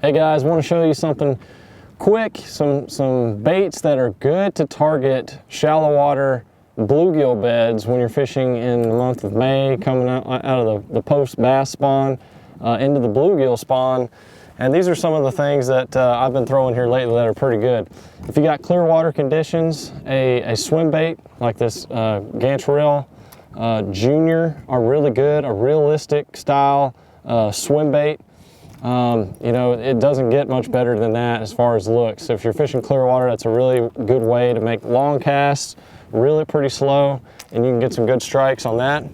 Hey guys, want to show you something quick, some baits that are good to target shallow water bluegill beds when you're fishing in the month of May, coming out of the post bass spawn into the bluegill spawn. And these are some of the things that I've been throwing here lately that are pretty good. If you got clear water conditions, a swim bait like this Gantarel Junior are really good, a realistic style swim bait. You know, it doesn't get much better than that as far as looks. So if you're fishing clear water, that's a really good way to make long casts, really pretty slow, and you can get some good strikes on that.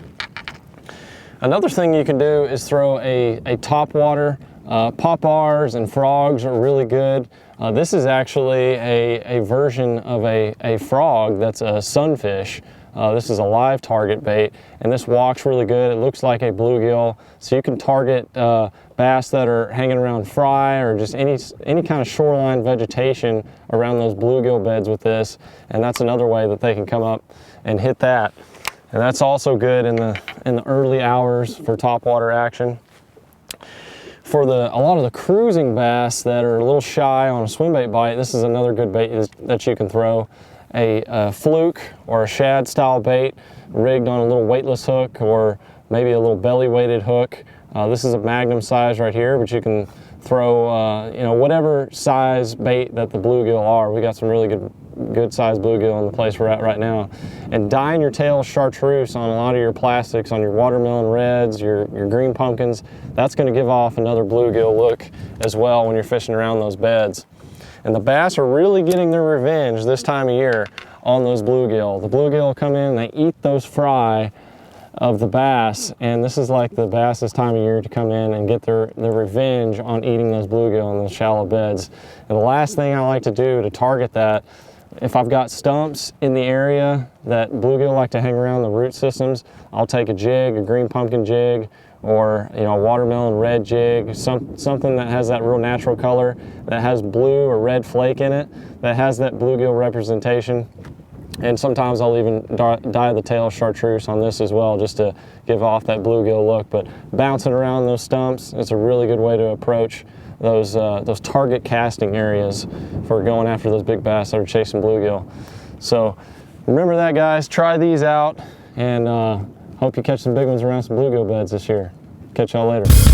Another thing you can do is throw a top water. Pop-Rs and frogs are really good. This is actually a version of a frog that's a sunfish. This is a live target bait, and this walks really good. It looks like a bluegill, so you can target bass that are hanging around fry or just any kind of shoreline vegetation around those bluegill beds with this, and that's another way that they can come up and hit that. And that's also good in the early hours for topwater action. For a lot of the cruising bass that are a little shy on a swim bait bite, this is another good bait that you can throw. A fluke or a shad style bait rigged on a little weightless hook or maybe a little belly weighted hook. This is a magnum size right here, but you can throw you know, whatever size bait that the bluegill are. We got some really good size bluegill in the place we're at right now. And dyeing your tail chartreuse on a lot of your plastics, on your watermelon reds, your green pumpkins, that's going to give off another bluegill look as well when you're fishing around those beds. And the bass are really getting their revenge this time of year on those bluegill. The bluegill will come in and they eat those fry of the bass, and this is like the bass's time of year to come in and get their revenge on eating those bluegill in those shallow beds. And the last thing I like to do to target that, if I've got stumps in the area that bluegill like to hang around the root systems, I'll take a jig, a green pumpkin jig, or a watermelon red jig, something that has that real natural color, that has blue or red flake in it, that has that bluegill representation. And sometimes I'll even dye the tail chartreuse on this as well, just to give off that bluegill look. But bouncing around those stumps, it's a really good way to approach those target casting areas for going after those big bass that are chasing bluegill. So remember that, guys. Try these out, and hope you catch some big ones around some bluegill beds this year. Catch y'all later.